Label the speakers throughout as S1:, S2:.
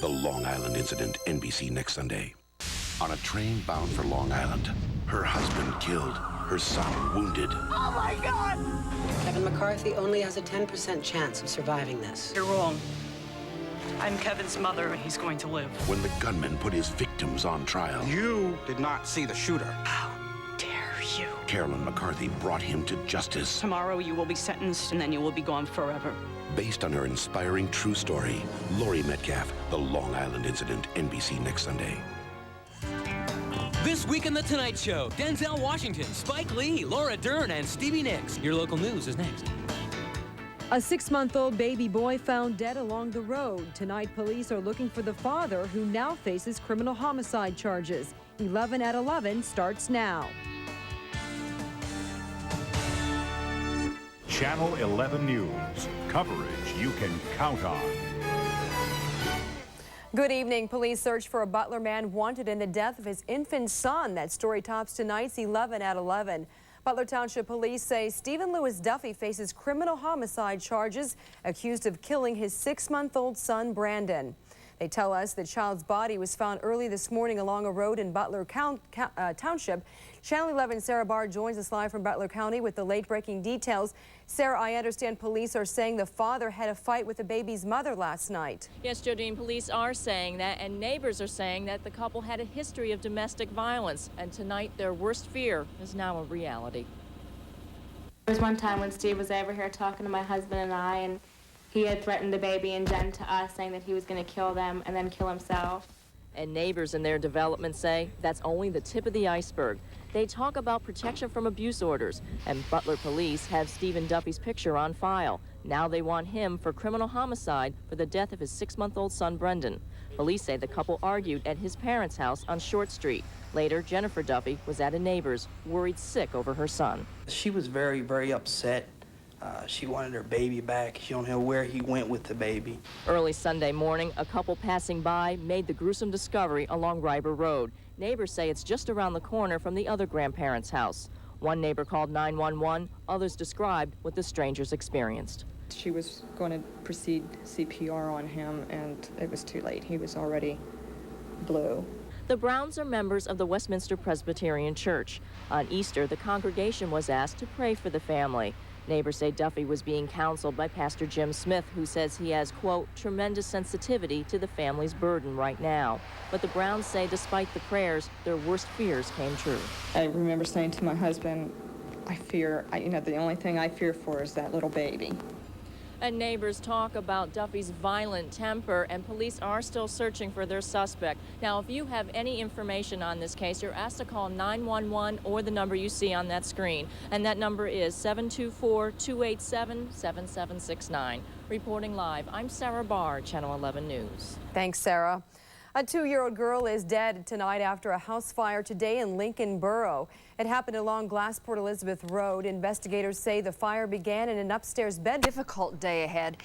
S1: The Long Island Incident, NBC next Sunday. On a train bound for Long Island, her husband killed, her son wounded.
S2: Oh my God!
S3: Kevin McCarthy only has a 10% chance of surviving this.
S2: You're wrong. I'm Kevin's mother, and he's going to live.
S1: When the gunman put his victims on trial.
S4: You did not see the shooter.
S2: How dare you?
S1: Carolyn McCarthy brought him to justice.
S2: Tomorrow you will be sentenced, and then you will be gone forever.
S1: Based on her inspiring true story, Laurie Metcalf, The Long Island Incident, NBC next Sunday.
S5: This week on The Tonight Show, Denzel Washington, Spike Lee, Laura Dern, and Stevie Nicks. Your local news is next.
S6: A 6-month-old baby boy found dead along the road. Tonight, police are looking for the father, who now faces criminal homicide charges. 11 at 11 starts now.
S7: Channel 11 News. Coverage you can count on.
S6: Good evening. Police search for a Butler man wanted in the death of his infant son. That story tops tonight's 11 at 11. Butler Township Police say Stephen Lewis Duffy faces criminal homicide charges, accused of killing his 6-month-old son, Brandon. They tell us the child's body was found early this morning along a road in Butler Township. Channel 11 Sarah Barr joins us live from Butler County with the late-breaking details. Sarah, I understand police are saying the father had a fight with the baby's mother last night.
S8: Yes, Jodine, police are saying that, and neighbors are saying that the couple had a history of domestic violence, and tonight their worst fear is now a reality.
S9: There was one time when Steve was over here talking to my husband and I, and he had threatened the baby and Jen to us, saying that he was going to kill them and then kill himself.
S8: And neighbors in their development say that's only the tip of the iceberg. They talk about protection from abuse orders, and Butler police have Stephen Duffy's picture on file. Now they want him for criminal homicide for the death of his 6-month-old son, Brendan. Police say the couple argued at his parents' house on Short Street. Later, Jennifer Duffy was at a neighbor's, worried sick over her son.
S10: She was very, very upset. She wanted her baby back. She don't know where he went with the baby.
S8: Early Sunday morning, a couple passing by made the gruesome discovery along Riber Road. Neighbors say it's just around the corner from the other grandparents' house. One neighbor called 911. Others described what the strangers experienced.
S11: She was going to proceed CPR on him, and it was too late. He was already blue.
S8: The Browns are members of the Westminster Presbyterian Church. On Easter, the congregation was asked to pray for the family. Neighbors say Duffy was being counseled by Pastor Jim Smith, who says he has, quote, tremendous sensitivity to the family's burden right now. But the Browns say despite the prayers, their worst fears came true.
S11: I remember saying to my husband, the only thing I fear for is that little baby.
S8: And neighbors talk about Duffy's violent temper, and police are still searching for their suspect. Now, if you have any information on this case, you're asked to call 911 or the number you see on that screen. And that number is 724-287-7769. Reporting live, I'm Sarah Barr, Channel 11 News.
S6: Thanks, Sarah. A 2-year-old girl is dead tonight after a house fire today in Lincoln Borough. It happened along Glassport Elizabeth Road. Investigators say the fire began in an upstairs bed.
S12: Difficult day ahead.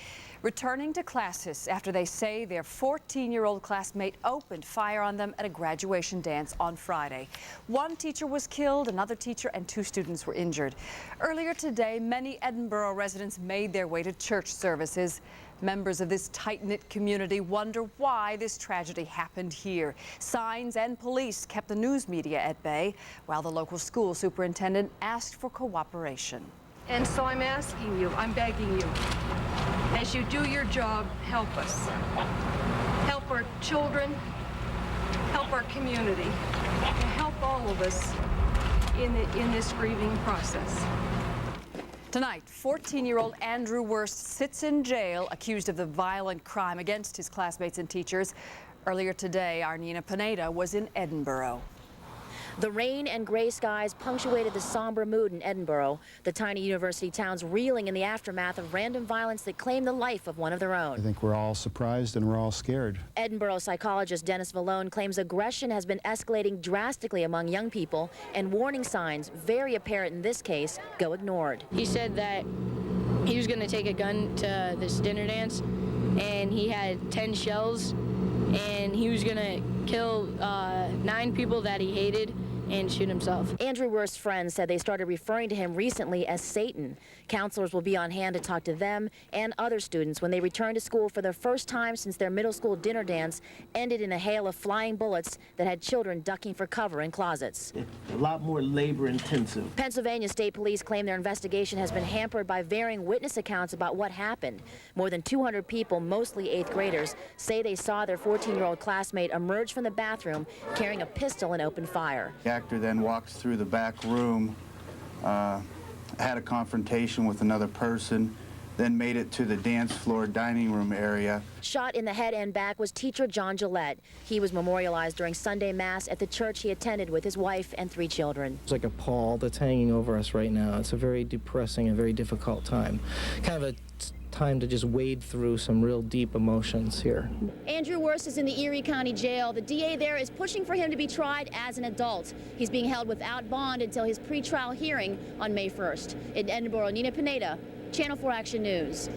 S12: Returning to classes after they say their 14-year-old classmate opened fire on them at a graduation dance on Friday. One teacher was killed, another teacher and 2 students were injured. Earlier today, many Edinboro residents made their way to church services. Members of this tight-knit community wonder why this tragedy happened here. Signs and police kept the news media at bay, while the local school superintendent asked for cooperation.
S13: And so I'm asking you, I'm begging you, as you do your job, help us. Help our children, help our community, help all of us in this grieving process.
S12: Tonight, 14-year-old Andrew Wurst sits in jail accused of the violent crime against his classmates and teachers. Earlier today, our Nina Pineda was in Edinboro.
S14: The rain and gray skies punctuated the somber mood in Edinboro, the tiny university town's reeling in the aftermath of random violence that claimed the life of one of their own.
S15: I think we're all surprised and we're all scared.
S14: Edinboro psychologist Dennis Vallone claims aggression has been escalating drastically among young people, and warning signs, very apparent in this case, go ignored.
S16: He said that he was going to take a gun to this dinner dance, and he had 10 shells, and he was going to kill 9 people that he hated, and shoot himself.
S14: Andrew Worst's friends said they started referring to him recently as Satan. Counselors will be on hand to talk to them and other students when they return to school for the first time since their middle school dinner dance ended in a hail of flying bullets that had children ducking for cover in closets.
S17: It's a lot more labor intensive.
S14: Pennsylvania State Police claim their investigation has been hampered by varying witness accounts about what happened. More than 200 people, mostly 8th graders, say they saw their 14-year-old classmate emerge from the bathroom carrying a pistol and open fire.
S15: The actor then walks through the back room, had a confrontation with another person, then made it to the dance floor dining room area.
S14: Shot in the head and back was teacher John Gillette. He was memorialized during Sunday Mass at the church he attended with his wife and 3 children.
S17: It's like a pall that's hanging over us right now. It's a very depressing and very difficult time. Kind of a time to just wade through some real deep emotions here.
S14: Andrew Worst is in the Erie County Jail. The DA there is pushing for him to be tried as an adult. He's being held without bond until his pretrial hearing on May 1st. In Edinboro, Nina Pineda, Channel 4 Action News.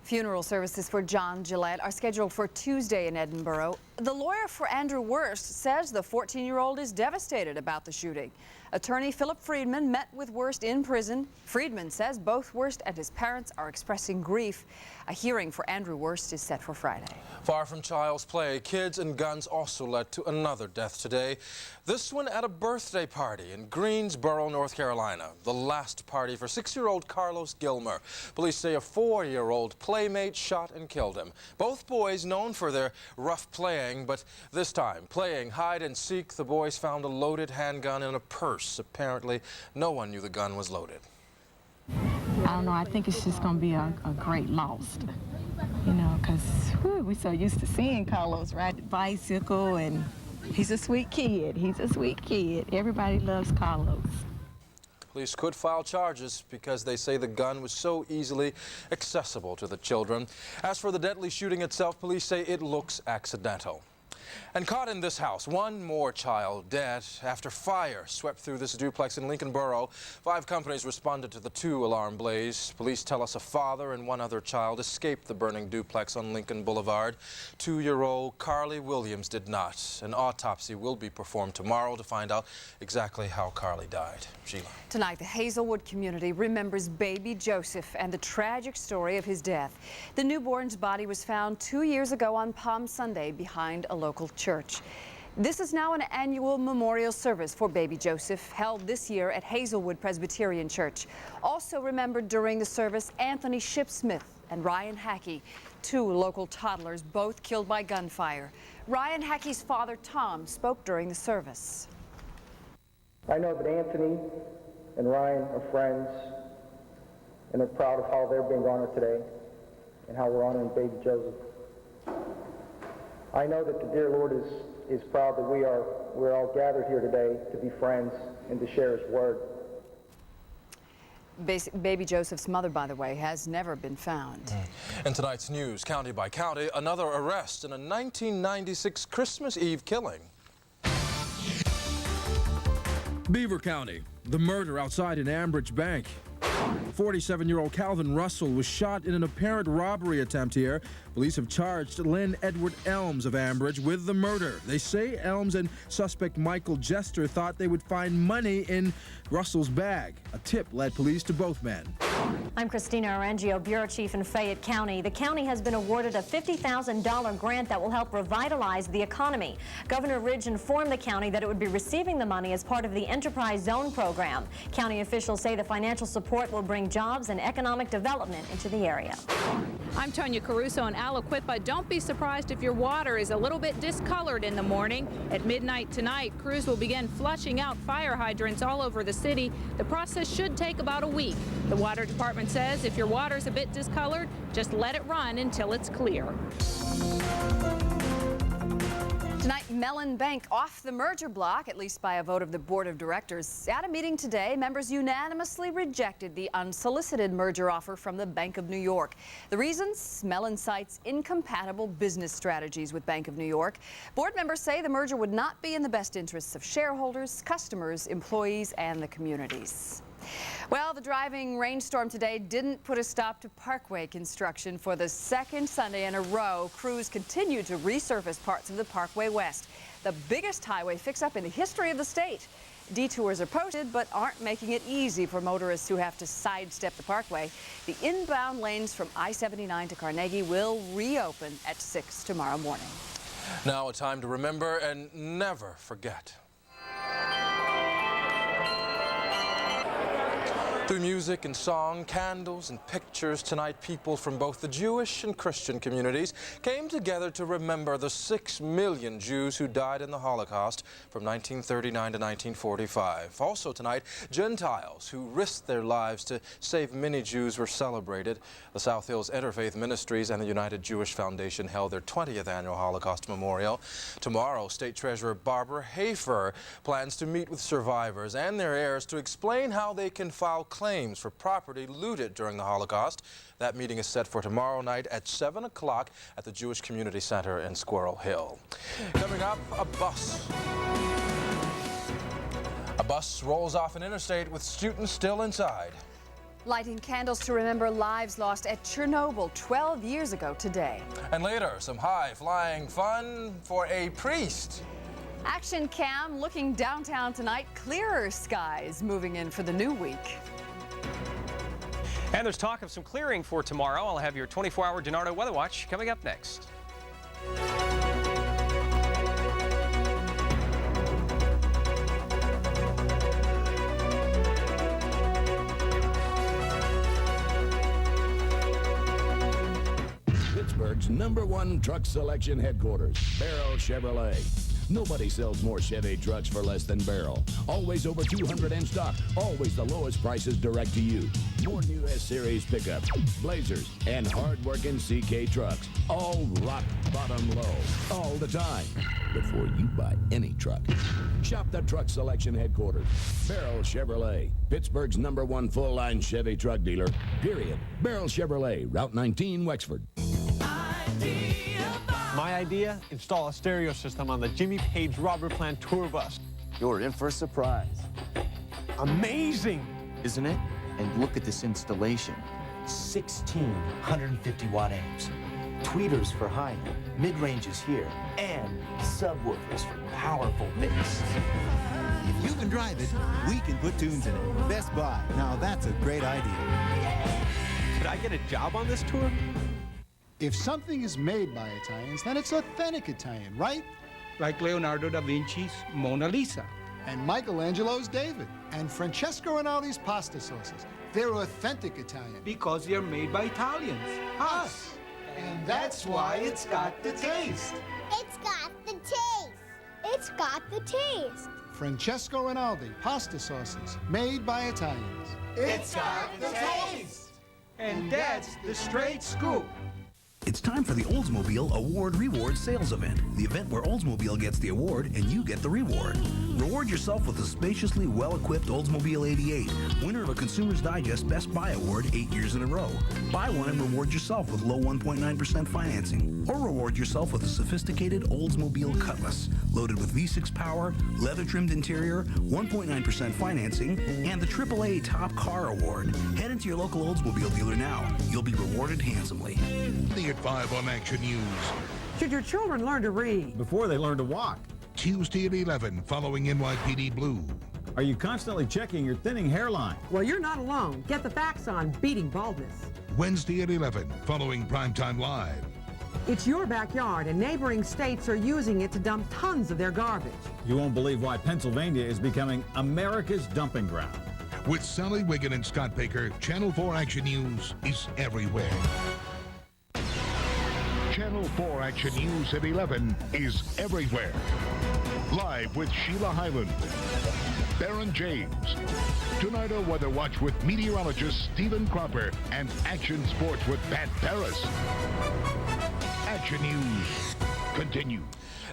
S12: Funeral services for John Gillette are scheduled for Tuesday in Edinboro. The lawyer for Andrew Worst says the 14-year-old is devastated about the shooting. Attorney Philip Friedman met with Worst in prison. Friedman says both Worst and his parents are expressing grief. A hearing for Andrew Worst is set for Friday.
S18: Far from child's play, kids and guns also led to another death today. This one at a birthday party in Greensboro, North Carolina. The last party for 6-year-old Carlos Gilmer. Police say a 4-year-old playmate shot and killed him. Both boys known for their rough playing, but this time, playing hide and seek, the boys found a loaded handgun in a purse. Apparently, no one knew the gun was loaded.
S19: I don't know, I think it's just going to be a great loss, you know, because we're so used to seeing Carlos ride the bicycle, and he's a sweet kid. He's a sweet kid. Everybody loves Carlos.
S18: Police could file charges because they say the gun was so easily accessible to the children. As for the deadly shooting itself, police say it looks accidental. And caught in this house, one more child dead after fire swept through this duplex in Lincoln Borough. 5 companies responded to the 2-alarm blaze. Police tell us a father and 1 other child escaped the burning duplex on Lincoln Boulevard. 2-year-old Carly Williams did not. An autopsy will be performed tomorrow to find out exactly how Carly died. Sheila.
S12: Tonight, the Hazelwood community remembers baby Joseph and the tragic story of his death. The newborn's body was found 2 years ago on Palm Sunday behind a local church. This is now an annual memorial service for baby Joseph, held this year at Hazelwood Presbyterian Church. Also remembered during the service, Anthony Shipsmith and Ryan Hackey, 2 local toddlers, both killed by gunfire. Ryan Hackey's father, Tom, spoke during the service.
S20: I know that Anthony and Ryan are friends, and they're proud of how they're being honored today and how we're honoring baby Joseph. I know that the dear Lord is proud that we're all gathered here today to be friends and to share His word.
S12: Baby Joseph's mother, by the way, has never been found.
S18: In tonight's news, county by county, another arrest in a 1996 Christmas Eve killing.
S21: Beaver County, the murder outside an Ambridge bank. 47-year-old Calvin Russell was shot in an apparent robbery attempt here. Police have charged Lynn Edward Elms of Ambridge with the murder. They say Elms and suspect Michael Jester thought they would find money in Russell's bag. A tip led police to both men.
S22: I'm Christina Arangio, Bureau Chief in Fayette County. The county has been awarded a $50,000 grant that will help revitalize the economy. Governor Ridge informed the county that it would be receiving the money as part of the Enterprise Zone program. County officials say the financial support will bring jobs and economic development into the area.
S23: I'm Tonya Caruso in Aliquippa. Don't be surprised if your water is a little bit discolored in the morning. At midnight tonight, crews will begin flushing out fire hydrants all over the city. The process should take about a week. The water department says if your water's a bit discolored, just let it run until it's clear.
S12: Tonight, Mellon Bank off the merger block, at least by a vote of the board of directors. At a meeting today, members unanimously rejected the unsolicited merger offer from the Bank of New York. The reasons? Mellon cites incompatible business strategies with Bank of New York. Board members say the merger would not be in the best interests of shareholders, customers, employees, and the communities. Well, the driving rainstorm today didn't put a stop to parkway construction. For the second Sunday in a row, crews continue to resurface parts of the Parkway West. The the biggest highway fix-up in the history of the state. Detours are posted but aren't making it easy for motorists who have to sidestep the parkway. The inbound lanes from I-79 to Carnegie will reopen at 6 tomorrow morning.
S18: Now a time to remember and never forget. Through music and song, candles and pictures, tonight people from both the Jewish and Christian communities came together to remember the 6 million Jews who died in the Holocaust from 1939 to 1945. Also tonight, Gentiles who risked their lives to save many Jews were celebrated. The South Hills Interfaith Ministries and the United Jewish Foundation held their 20th annual Holocaust Memorial. Tomorrow, State Treasurer Barbara Hafer plans to meet with survivors and their heirs to explain how they can file claims for property looted during the Holocaust. That meeting is set for tomorrow night at 7 o'clock at the Jewish Community Center in Squirrel Hill. Coming up, a bus. A bus rolls off an interstate with students still inside.
S12: Lighting candles to remember lives lost at Chernobyl 12 years ago today.
S18: And later, some high-flying fun for a priest.
S12: Action Cam looking downtown tonight. Clearer skies moving in for the new week.
S2: And there's talk of some clearing for tomorrow. I'll have your 24-hour DiNardo Weather Watch coming up next.
S3: Pittsburgh's #1 truck selection headquarters, Barrel Chevrolet. Nobody sells more Chevy trucks for less than Barrel. Always over 200 in stock. Always the lowest prices direct to you. More new S-Series pickups, Blazers, and hard-working CK trucks. All rock bottom low. All the time. Before you buy any truck. Shop the truck selection headquarters. Barrel Chevrolet. Pittsburgh's #1 full-line Chevy truck dealer. Period. Barrel Chevrolet. Route 19, Wexford.
S4: My idea, install a stereo system on the Jimmy Page Robert Plant tour bus.
S24: You're in for a surprise.
S4: Amazing!
S24: Isn't it? And look at this installation. 16 150-watt amps. Tweeters for high end, mid-ranges here, and subwoofers for powerful bass.
S25: If you can drive it, we can put tunes in it. Best Buy. Now that's a great idea.
S4: Could I get a job on this tour?
S26: If something is made by Italians, then it's authentic Italian, right?
S27: Like Leonardo da Vinci's Mona Lisa.
S26: And Michelangelo's David. And Francesco Rinaldi's pasta sauces. They're authentic Italian.
S27: Because they're made by Italians. Us.
S26: And that's why it's got the taste.
S28: It's got the taste. It's got the taste.
S26: Francesco Rinaldi pasta sauces made by Italians.
S27: It's got the taste. And that's the straight scoop.
S29: It's time for the Oldsmobile Award Reward Sales Event, the event where Oldsmobile gets the award and you get the reward. Reward yourself with a spaciously well-equipped Oldsmobile 88, winner of a Consumer's Digest Best Buy Award 8 years in a row. Buy one and reward yourself with low 1.9% financing, or reward yourself with a sophisticated Oldsmobile Cutlass, loaded with V6 power, leather-trimmed interior, 1.9% financing, and the AAA Top Car Award. Head into your local Oldsmobile dealer now. You'll be rewarded handsomely.
S1: At 5 on Action News.
S30: Should your children learn to read?
S7: Before they learn to walk.
S1: Tuesday at 11, following NYPD Blue.
S7: Are you constantly checking your thinning hairline?
S30: Well, you're not alone. Get the facts on beating baldness.
S1: Wednesday at 11, following Primetime Live.
S30: It's your backyard, and neighboring states are using it to dump tons of their garbage.
S7: You won't believe why Pennsylvania is becoming America's dumping ground.
S1: With Sally Wiggin and Scott Baker, Channel 4 Action News is everywhere. Channel 4 Action News at 11 is everywhere. Live with Sheila Hyland, Baron James, DiNardo Weather Watch with meteorologist Stephen Cropper, and Action Sports with Pat Paris. Action News continues.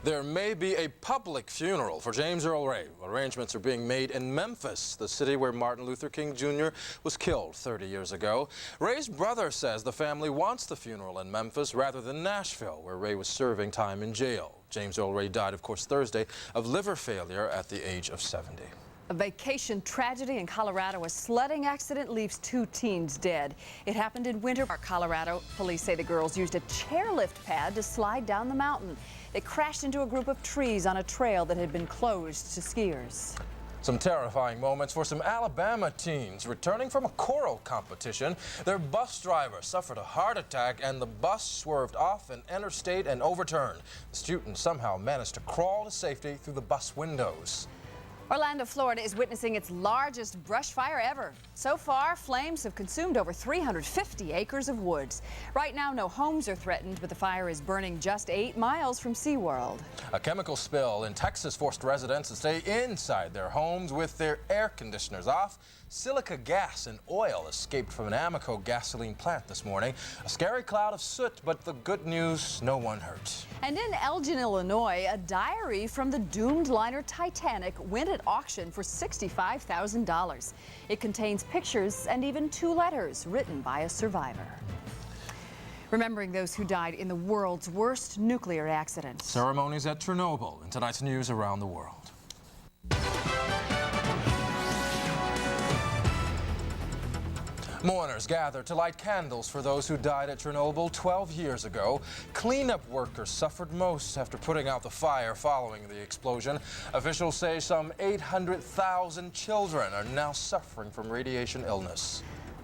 S18: There may be a public funeral for James Earl Ray. Arrangements are being made in Memphis, the city where Martin Luther King Jr. was killed 30 years ago. Ray's brother says the family wants the funeral in Memphis rather than Nashville, where Ray was serving time in jail. James Earl Ray died, of course, Thursday of liver failure at the age of 70.
S12: A vacation tragedy in Colorado. A sledding accident leaves 2 teens dead. It happened in Winter Park, Colorado. Police say the girls used a chairlift pad to slide down the mountain. They crashed into a group of trees on a trail that had been closed to skiers.
S18: Some terrifying moments for some Alabama teens returning from a choral competition. Their bus driver suffered a heart attack and the bus swerved off an interstate and overturned. The students somehow managed to crawl to safety through the bus windows.
S12: Orlando, Florida is witnessing its largest brush fire ever. So far, flames have consumed over 350 acres of woods. Right now, no homes are threatened, but the fire is burning just 8 miles from SeaWorld.
S18: A chemical spill in Texas forced residents to stay inside their homes with their air conditioners off. Silica gas and oil escaped from an Amoco gasoline plant this morning. A scary cloud of soot, but the good news, no one hurt.
S12: And in Elgin, Illinois, a diary from the doomed liner Titanic went at auction for $65,000. It contains pictures and even 2 letters written by a survivor. Remembering those who died in the world's worst nuclear accident.
S18: Ceremonies at Chernobyl in tonight's news around the world. Mourners gather to light candles for those who died at Chernobyl 12 years ago. Cleanup workers suffered most after putting out the fire following the explosion. Officials say some 800,000 children are now suffering from radiation illness.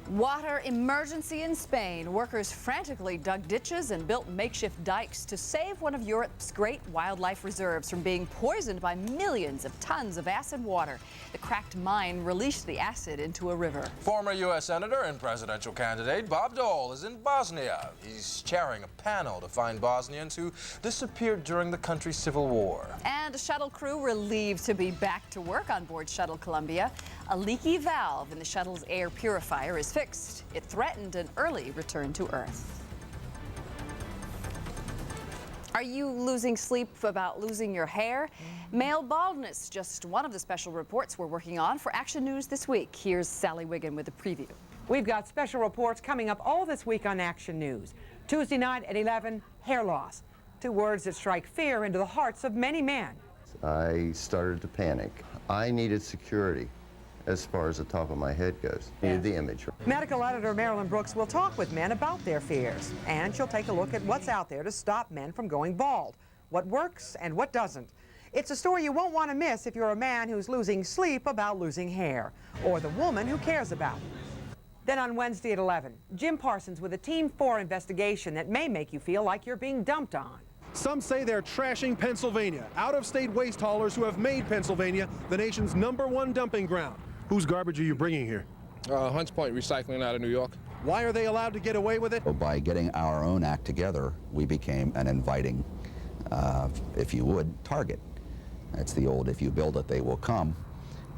S12: Water emergency in Spain. Workers frantically dug ditches and built makeshift dikes to save one of Europe's great wildlife reserves from being poisoned by millions of tons of acid water. The cracked mine released the acid into a river.
S18: Former U.S. Senator and presidential candidate Bob Dole is in Bosnia. He's chairing a panel to find Bosnians who disappeared during the country's civil war.
S12: And a shuttle crew relieved to be back to work on board Shuttle Columbia. A leaky valve in the shuttle's air purifier is fixed. It threatened an early return to Earth. Are you losing sleep about losing your hair? Male baldness, just one of the special reports we're working on for Action News this week. Here's Sally Wiggin with a preview.
S30: We've got special reports coming up all this week on Action News. Tuesday night at 11, hair loss. 2 words that strike fear into the hearts of many men.
S5: I started to panic. I needed security as far as the top of my head goes. Needed the image.
S30: Medical editor Marilyn Brooks will talk with men about their fears, and she'll take a look at what's out there to stop men from going bald, what works and what doesn't. It's a story you won't want to miss if you're a man who's losing sleep about losing hair, or the woman who cares about it. Then on Wednesday at 11, Jim Parsons with a Team 4 investigation that may make you feel like you're being dumped on.
S6: Some say they're trashing Pennsylvania, out-of-state waste haulers who have made Pennsylvania the nation's #1 dumping ground. Whose garbage are you bringing here?
S8: Hunts Point Recycling out of New York.
S6: Why are they allowed to get away with it?
S9: Well, by getting our own act together, we became an inviting, if you would, target. That's the old, if you build it, they will come,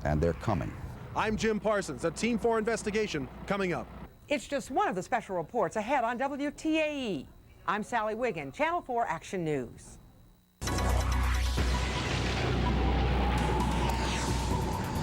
S9: and they're coming.
S6: I'm Jim Parsons, a Team 4 investigation coming up.
S30: It's just one of the special reports ahead on WTAE. I'm Sally Wiggin, Channel 4 Action News.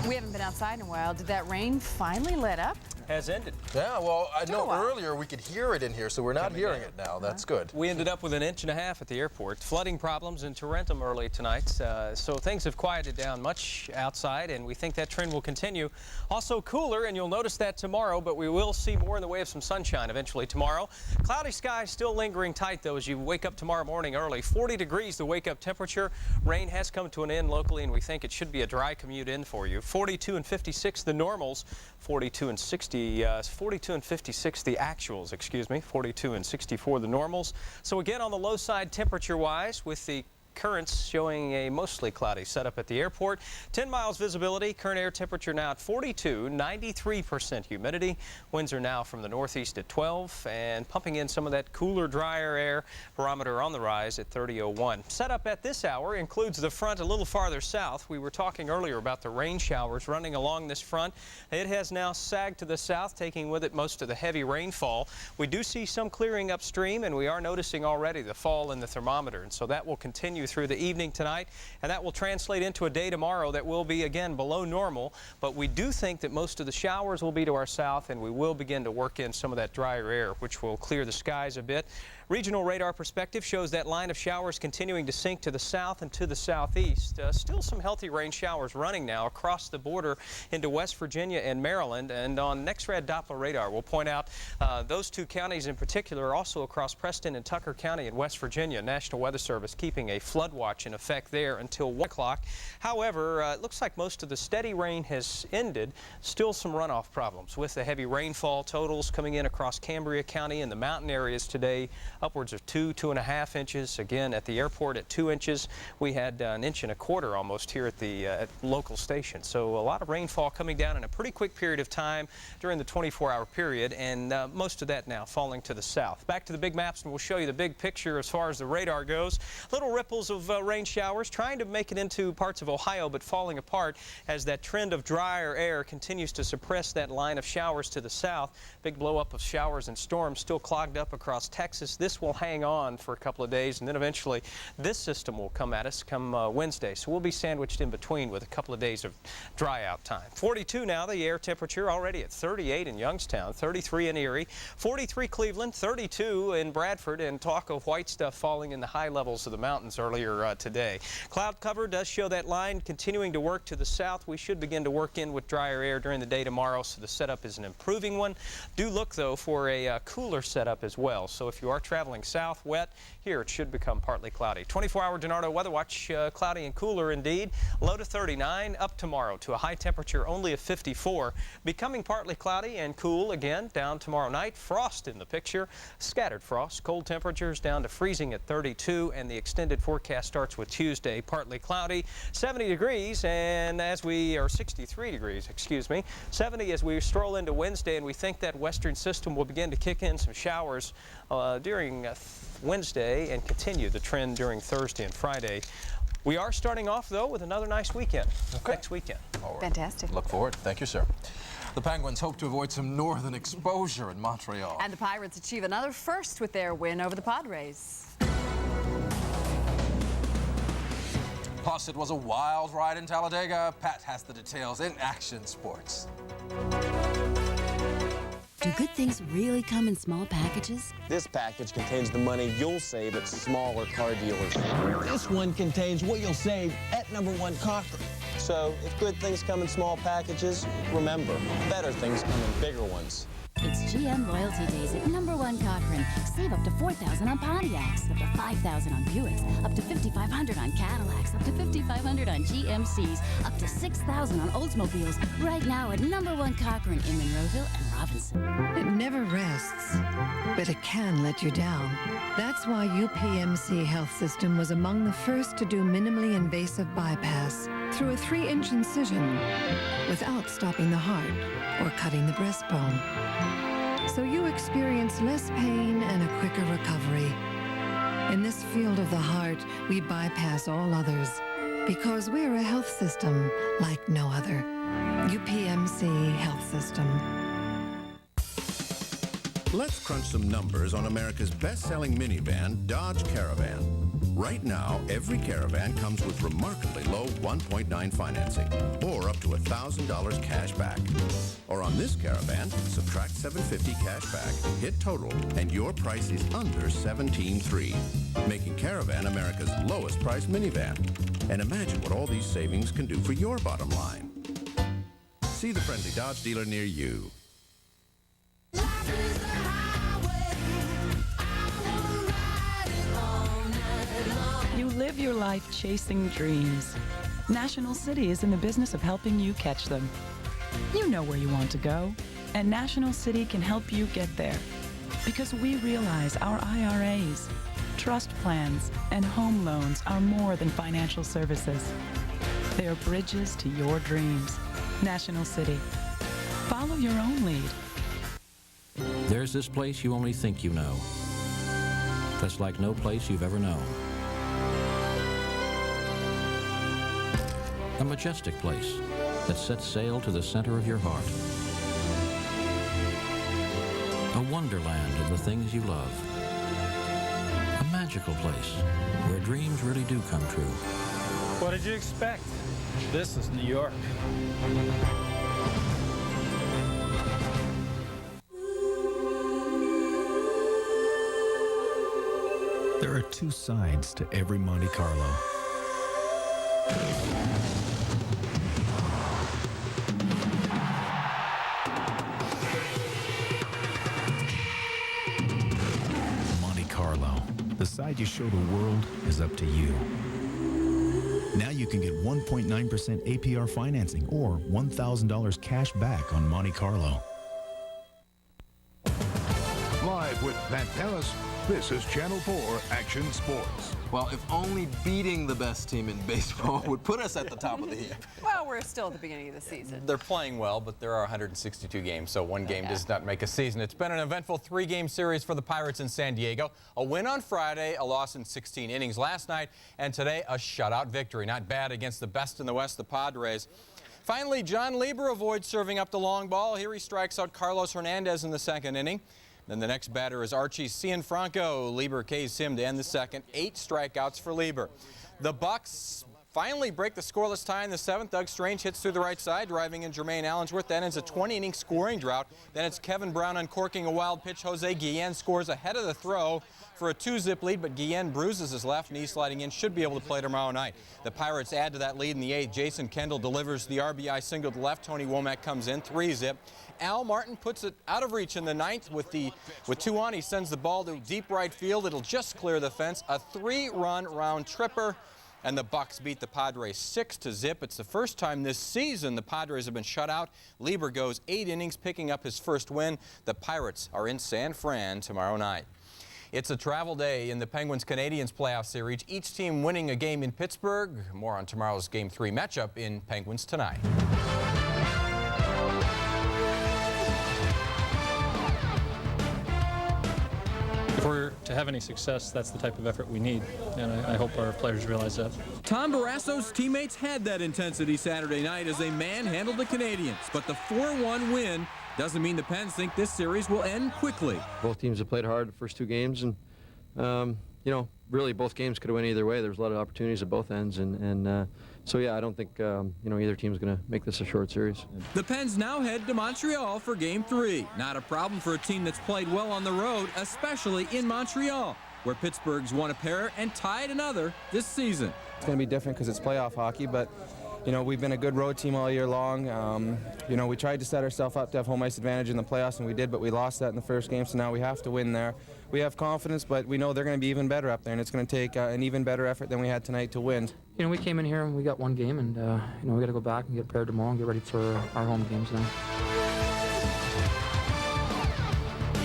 S12: We haven't been outside in a while. Did that rain finally let up?
S2: Has ended.
S18: Yeah, well, I know earlier we could hear it in here, so we're not hearing it now. That's good.
S2: We ended up with an 1.5 inches at the airport. Flooding problems in Tarentum early tonight, so things have quieted down much outside, and we think that trend will continue. Also cooler, and you'll notice that tomorrow, but we will see more in the way of some sunshine eventually tomorrow. Cloudy skies still lingering tight, though, as you wake up tomorrow morning early. 40 degrees the wake-up temperature. Rain has come to an end locally, and we think it should be a dry commute in for you. 42 and 56 the normals, 42 and 56 the actuals, excuse me, 42 and 64 the normals. So again, on the low side temperature-wise, with the currents showing a mostly cloudy setup at the airport. 10 miles visibility, current air temperature now at 42, 93% humidity. Winds are now from the northeast at 12 and pumping in some of that cooler, drier air. Barometer on the rise at 30.01. Setup at this hour includes the front a little farther south. We were talking earlier about the rain showers running along this front. It has now sagged to the south, taking with it most of the heavy rainfall. We do see some clearing upstream, and we are noticing already the fall in the thermometer, and so that will continue through the evening tonight, and that will translate into a day tomorrow that will be again below normal. But we do think that most of the showers will be to our south, and we will begin to work in some of that drier air, which will clear the skies a bit. Regional radar perspective shows that line of showers continuing to sink to the south and to the southeast. Still some healthy rain showers running now across the border into West Virginia and Maryland. And on next-rad Doppler radar, we'll point out those two counties in particular are also across Preston and Tucker County in West Virginia. National Weather Service keeping a flood watch in effect there until 1 o'clock. However, it looks like most of the steady rain has ended. Still some runoff problems with the heavy rainfall totals coming in across Cambria County and the mountain areas today. Upwards of 2.5 inches. Again, at the airport at 2 inches. We had 1.25 inches almost here at the local station. So a lot of rainfall coming down in a pretty quick period of time during the 24-hour period, and most of that now falling to the south. Back to the big maps, and we'll show you the big picture as far as the radar goes. Little ripples of rain showers trying to make it into parts of Ohio, but falling apart as that trend of drier air continues to suppress that line of showers to the south. Big blow up of showers and storms still clogged up across Texas. This will hang on for a couple of days, and then eventually this system will come at us come Wednesday. So we'll be sandwiched in between with a couple of days of dry out time. 42 now, the air temperature already at 38 in Youngstown, 33 in Erie, 43 Cleveland, 32 in Bradford, and talk of white stuff falling in the high levels of the mountains earlier today. Cloud cover does show that line continuing to work to the south. We should begin to work in with drier air during the day tomorrow, so the setup is an improving one. Do look, though, for a cooler setup as well. So if you are traveling south, wet, here it should become partly cloudy. 24-hour DiNardo Weather Watch, cloudy and cooler indeed. Low to 39, up tomorrow to a high temperature only of 54. Becoming partly cloudy and cool again down tomorrow night. Frost in the picture, scattered frost. Cold temperatures down to freezing at 32, and the extended forecast starts with Tuesday, partly cloudy, 70 degrees, and as we are 63 degrees, excuse me, 70 as we stroll into Wednesday, and we think that western system will begin to kick in some showers during Wednesday and continue the trend during Thursday and Friday. We are starting off, though, with another nice weekend next weekend.
S12: Fantastic.
S18: Look forward. Thank you, sir. The Penguins hope to avoid some northern exposure in Montreal.
S12: And the Pirates achieve another first with their win over the Padres.
S18: Plus, it was a wild ride in Talladega. Pat has the details in Action Sports.
S10: Do good things really come in small packages?
S11: This package contains the money you'll save at smaller car dealers. This one contains what you'll save at #1 Cochrane. So, if good things come in small packages, remember, better things come in bigger ones.
S10: It's GM Loyalty Days at #1 Cochrane. Save up to $4,000 on Pontiacs, up to $5,000 on Buicks, up to $5,500 on Cadillacs, up to $5,500 on GMCs, up to $6,000 on Oldsmobiles. Right now at #1 Cochrane in Monroeville and Robinson.
S13: It never rests, but it can let you down. That's why UPMC Health System was among the first to do minimally invasive bypass through a 3-inch incision without stopping the heart or cutting the breastbone. So you experience less pain and a quicker recovery. In this field of the heart, we bypass all others because we're a health system like no other. UPMC Health System.
S7: Let's crunch some numbers on America's best-selling minivan, Dodge Caravan. Right now, every Caravan comes with remarkably low 1.9 financing, or up to $1,000 cash back. Or on this Caravan, subtract $750 cash back, hit total, and your price is under $17,300, making Caravan America's lowest priced minivan. And imagine what all these savings can do for your bottom line. See the friendly Dodge dealer near you.
S14: You live your life chasing dreams. National City is in the business of helping you catch them. You know where you want to go, and National City can help you get there. Because we realize our IRAs, trust plans, and home loans are more than financial services. They are bridges to your dreams. National City. Follow your own lead.
S15: There's this place you only think you know. That's like no place you've ever known. A majestic place that sets sail to the center of your heart. A wonderland of the things you love. A magical place where dreams really do come true.
S16: What did you expect? This is New York.
S3: There are two sides to every Monte Carlo. Monte Carlo, the side you show the world is up to you. Now you can get 1.9% APR financing or $1,000 cash back on Monte Carlo.
S1: Live with Pat Paris, this is Channel 4 Action Sports.
S11: Well, if only beating the best team in baseball would put us at the top of the heap.
S12: Well, we're still at the beginning of the season.
S4: They're playing well, but there are 162 games, so one game does not make a season. It's been an eventful three-game series for the Pirates in San Diego. A win on Friday, a loss in 16 innings last night, and today a shutout victory. Not bad against the best in the West, the Padres. Finally, John Lieber avoids serving up the long ball. Here he strikes out Carlos Hernandez in the second inning. Then the next batter is Archie Cianfranco. Lieber K's him to end the second. 8 strikeouts for Lieber. The Bucks finally break the scoreless tie in the seventh. Doug Strange hits through the right side, driving in Jermaine Allensworth. That ends a 20-inning scoring drought. Then it's Kevin Brown uncorking a wild pitch. Jose Guillen scores ahead of the throw for a 2-zip lead, but Guillen bruises his left knee sliding in. Should be able to play tomorrow night. The Pirates add to that lead in the 8th. Jason Kendall delivers the RBI single to left. Tony Womack comes in, 3-zip. Al Martin puts it out of reach in the 9th with 2 on. He sends the ball to deep right field. It'll just clear the fence. A 3-run round tripper, and the Bucks beat the Padres 6-0. It's the first time this season the Padres have been shut out. Lieber goes 8 innings, picking up his first win. The Pirates are in San Fran tomorrow night. It's a travel day in the Penguins-Canadiens playoff series, each team winning a game in Pittsburgh. More on tomorrow's Game 3 matchup in Penguins Tonight.
S16: If we're to have any success, that's the type of effort we need, and I hope our players realize that.
S17: Tom Barrasso's teammates had that intensity Saturday night as they manhandled the Canadiens, but the 4-1 win doesn't mean the Pens think this series will end quickly.
S19: Both teams have played hard the first 2 games, and you know, really both games could have went either way. There's a lot of opportunities at both ends, and so yeah, I don't think you know, either team's going to make this a short series.
S17: The Pens now head to Montreal for Game 3. Not a problem for a team that's played well on the road, especially in Montreal, where Pittsburgh's won a pair and tied another this season.
S20: It's going to be different because it's playoff hockey, but you know, we've been a good road team all year long. You know, we tried to set ourselves up to have home ice advantage in the playoffs, and we did, but we lost that in the first game, so now we have to win there. We have confidence, but we know they're going to be even better up there, and it's going to take an even better effort than we had tonight to win.
S3: You know, we came in here and we got 1 game, and you know, we got to go back and get prepared tomorrow and get ready for our home games now.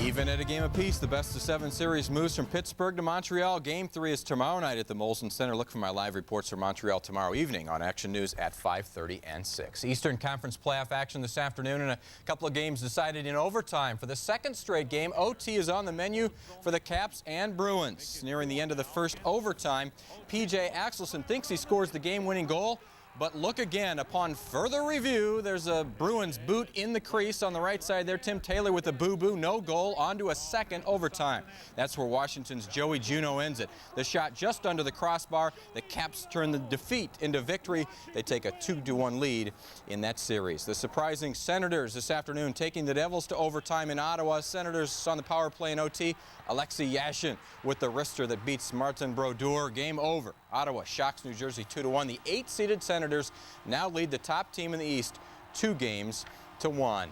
S4: Even at a game apiece, the best-of-7 series moves from Pittsburgh to Montreal. Game 3 is tomorrow night at the Molson Center. Look for my live reports from Montreal tomorrow evening on Action News at 5:30 and 6. Eastern Conference playoff action this afternoon, and a couple of games decided in overtime. For the second straight game, OT is on the menu for the Caps and Bruins. Nearing the end of the first overtime, P.J. Axelson thinks he scores the game-winning goal. But look again, upon further review, there's a Bruins boot in the crease on the right side there. Tim Taylor with a boo-boo, no goal, on to a second overtime. That's where Washington's Joey Juneau ends it. The shot just under the crossbar. The Caps turn the defeat into victory. They take a 2-1 lead in that series. The surprising Senators this afternoon taking the Devils to overtime in Ottawa. Senators on the power play in OT. Alexei Yashin with the wrister that beats Martin Brodeur. Game over. Ottawa shocks New Jersey 2-1. The 8-seeded Senators now lead the top team in the East 2-1.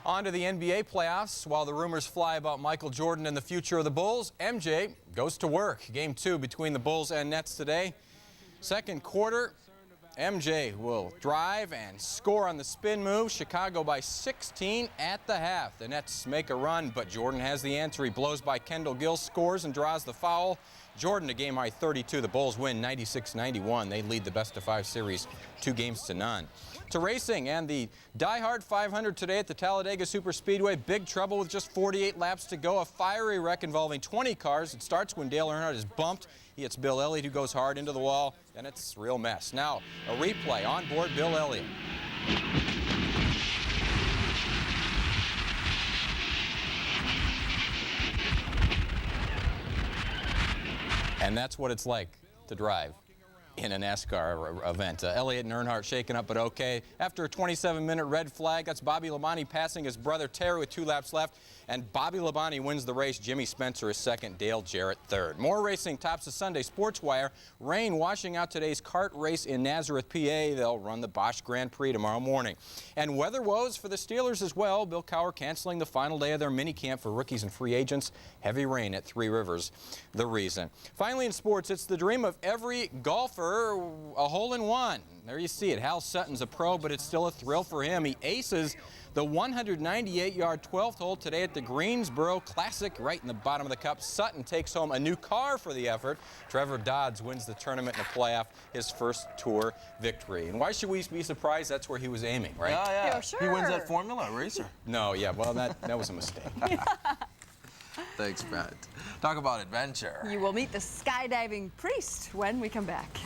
S4: On to the NBA playoffs. While the rumors fly about Michael Jordan and the future of the Bulls, MJ goes to work. Game 2 between the Bulls and Nets today. Second quarter, MJ will drive and score on the spin move. Chicago by 16 at the half. The Nets make a run, but Jordan has the answer. He blows by Kendall Gill, scores and draws the foul. Jordan a game-high 32. The Bulls win 96-91. They lead the best-of-5 series 2-0. To racing and the Die-Hard 500 today at the Talladega Superspeedway. Big trouble with just 48 laps to go. A fiery wreck involving 20 cars. It starts when Dale Earnhardt is bumped. He hits Bill Elliott, who goes hard into the wall, and it's a real mess. Now, a replay on board Bill Elliott. And that's what it's like to drive in a NASCAR event. Elliott and Earnhardt shaken up, but okay. After a 27-minute red flag, that's Bobby Labonte passing his brother Terry with 2 laps left, and Bobby Labonte wins the race. Jimmy Spencer is second, Dale Jarrett third. More racing tops the Sunday Sports Wire. Rain washing out today's kart race in Nazareth, PA. They'll run the Bosch Grand Prix tomorrow morning. And weather woes for the Steelers as well. Bill Cowher canceling the final day of their mini camp for rookies and free agents. Heavy rain at Three Rivers, the reason. Finally in sports, it's the dream of every golfer, a hole-in-one. There you see it. Hal Sutton's a pro, but it's still a thrill for him. He aces the 198-yard 12th hole today at the Greensboro Classic, right in the bottom of the cup. Sutton takes home a new car for the effort. Trevor Dodds wins the tournament in the playoff, his first tour victory. And why should we be surprised? That's where he was aiming, right?
S11: Yeah.
S12: Sure.
S11: He wins that Formula racer.
S4: No, yeah, well, that was a mistake.
S11: Thanks, Pat. Talk about adventure.
S12: You will meet the skydiving priest when we come back.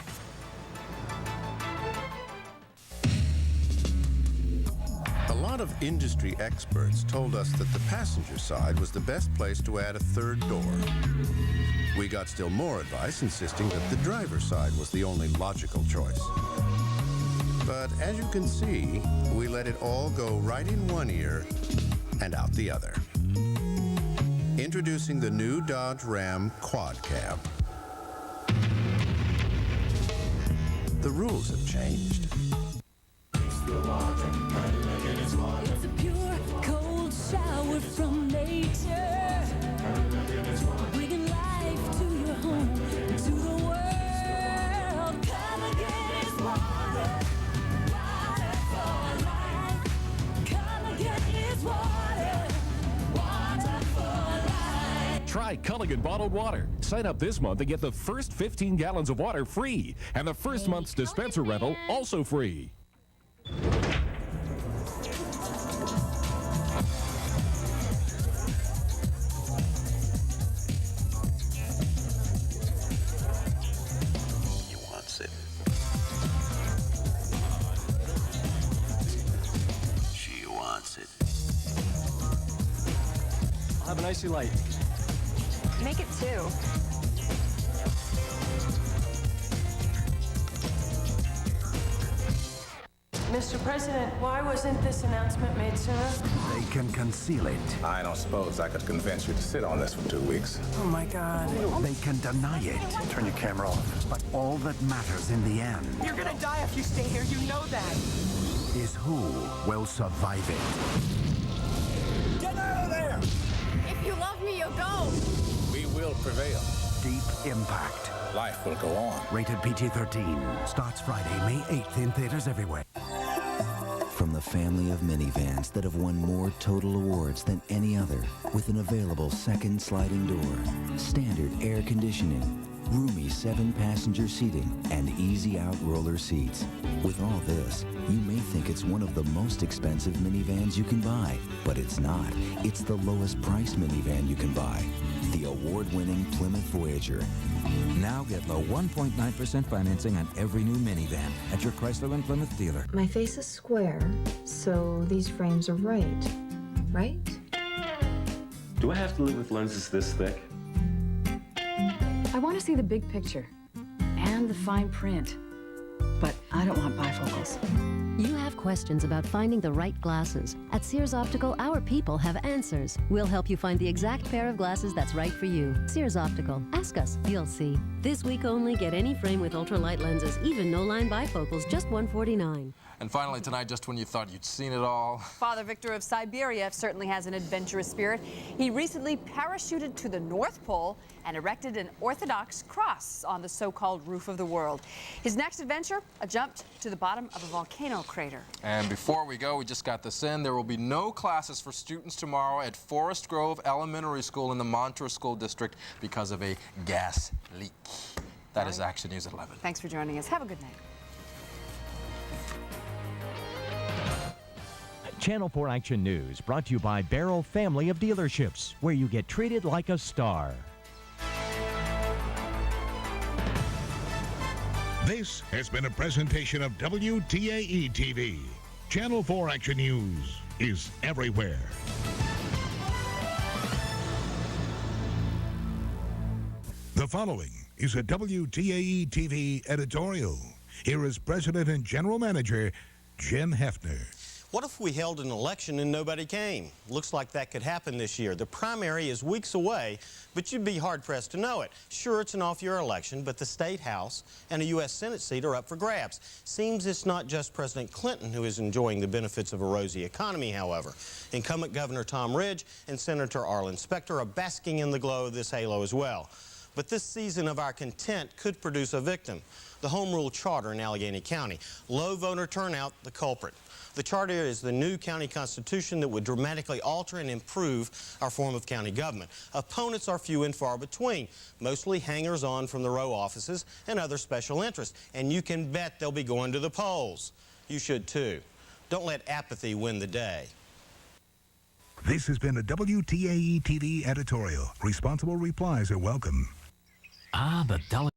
S7: A lot of industry experts told us that the passenger side was the best place to add a third door. We got still more advice insisting that the driver's side was the only logical choice. But as you can see, we let it all go right in one ear and out the other. Introducing the new Dodge Ram Quad Cab. The rules have changed.
S10: It's a pure, cold shower from nature, bringing life to your home, to the world. Come again is water, water for life. Come again is water, water for life.
S5: Try Culligan bottled water. Sign up this month and get the first 15 gallons of water free, and the first month's dispenser rental also free.
S21: Have an icy light.
S12: Make it 2.
S22: Mr. President, why wasn't this announcement made sooner?
S23: They can conceal it.
S24: I don't suppose I could convince you to sit on this for 2 weeks.
S22: Oh my God.
S23: They can deny it.
S24: Turn your camera off.
S23: But all that matters in the end
S22: You're gonna die if you stay here, you know that.
S23: is who will survive it.
S22: Get out of there!
S10: If you love me, you'll go.
S24: We will prevail.
S23: Deep Impact.
S24: Life will go on.
S23: Rated PG-13. Starts Friday, May 8th in theaters everywhere.
S25: From the family of minivans that have won more total awards than any other, with an available second sliding door, standard air conditioning, roomy 7-passenger seating, and easy-out roller seats. With all this, you may think it's one of the most expensive minivans you can buy, but it's not. It's the lowest priced minivan you can buy. The award-winning Plymouth Voyager.
S26: Now get low 1.9% financing on every new minivan at your Chrysler and Plymouth dealer.
S27: My face is square, so these frames are right?
S28: Do I have to live with lenses this thick?
S29: I want to see the big picture and the fine print, but I don't want bifocals.
S30: You have questions about finding the right glasses. At Sears Optical, our people have answers. We'll help you find the exact pair of glasses that's right for you. Sears Optical. Ask us, you'll see. This week only, get any frame with ultralight lenses, even no-line bifocals, just $149.
S18: And finally tonight, just when you thought you'd seen it all.
S12: Father Victor of Siberia certainly has an adventurous spirit. He recently parachuted to the North Pole and erected an Orthodox cross on the so-called roof of the world. His next adventure, a jump to the bottom of a volcano crater.
S18: And before we go, we just got this in. There will be no classes for students tomorrow at Forest Grove Elementary School in the Montrose School District because of a gas leak. That is Action News at 11.
S12: Thanks for joining us. Have a good night.
S31: Channel 4 Action News brought to you by Barrow Family of Dealerships, where you get treated like a star.
S1: This has been a presentation of WTAE TV. Channel 4 Action News is everywhere. The following is a WTAE TV editorial. Here is President and General Manager Jim Hefner.
S2: What if we held an election and nobody came? Looks like that could happen this year. The primary is weeks away, but you'd be hard-pressed to know it. Sure, it's an off-year election, but the State House and a U.S. Senate seat are up for grabs. Seems it's not just President Clinton who is enjoying the benefits of a rosy economy, however. Incumbent Governor Tom Ridge and Senator Arlen Specter are basking in the glow of this halo as well. But this season of our content could produce a victim. The Home Rule Charter in Allegheny County. Low voter turnout, the culprit. The charter is the new county constitution that would dramatically alter and improve our form of county government. Opponents are few and far between, mostly hangers-on from the row offices and other special interests. And you can bet they'll be going to the polls. You should too. Don't let apathy win the day.
S1: This has been a WTAE TV editorial. Responsible replies are welcome.
S6: The